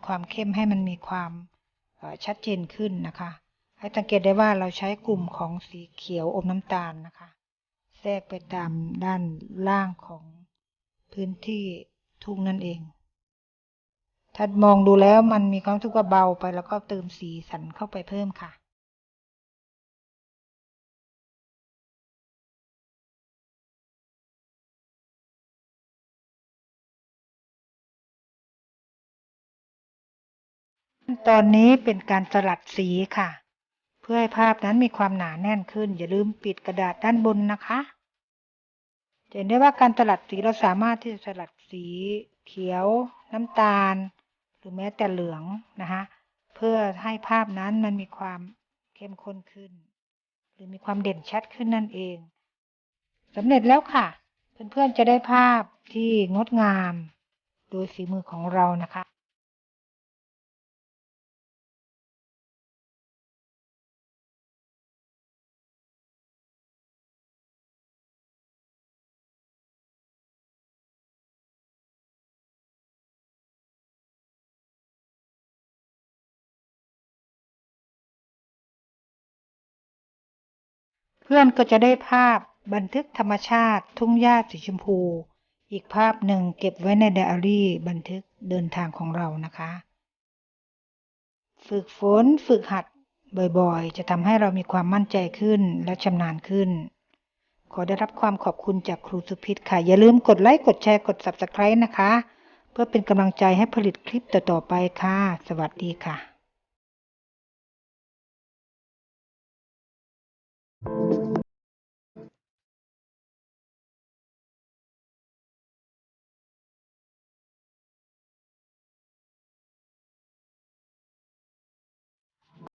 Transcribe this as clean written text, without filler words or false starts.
ความเข้มให้มันมีความชัดเจนขึ้นนะคะให้สังเกตได้ว่าเราใช้กลุ่มของสีเขียวอมน้ำตาลนะคะแทรกไปตามด้านล่างของพื้นที่ทุ่งนั่นเองถ้ามองดูแล้วมันมีความรู้สึกว่าเบาไปแล้วก็เติมสีสันเข้าไปเพิ่มค่ะตอนนี้เป็นการสลัดสีค่ะเพื่อให้ภาพนั้นมีความหนาแน่นขึ้นอย่าลืมปิดกระดาษด้านบนนะคะจะเห็นได้ว่าการสลัดสีเราสามารถที่จะสลัดสีเขียวน้ำตาลหรือแม้แต่เหลืองนะคะเพื่อให้ภาพนั้นมันมีความเข้มข้นขึ้นหรือมีความเด่นชัดขึ้นนั่นเองสำเร็จแล้วค่ะเพื่อนๆจะได้ภาพที่งดงามโดยฝีมือของเรานะคะเพื่อนก็จะได้ภาพบันทึกธรรมชาติทุ่งหญ้าสีชมพูอีกภาพหนึ่งเก็บไว้ในไดอารี่บันทึกเดินทางของเรานะคะฝึกฝนฝึกหัดบ่อยๆจะทำให้เรามีความมั่นใจขึ้นและชำนาญขึ้นขอได้รับความขอบคุณจากครูสุพิษค่ะอย่าลืมกดไลค์กดแชร์กด Subscribe นะคะเพื่อเป็นกำลังใจให้ผลิตคลิปต่อๆไปค่ะสวัสดีค่ะ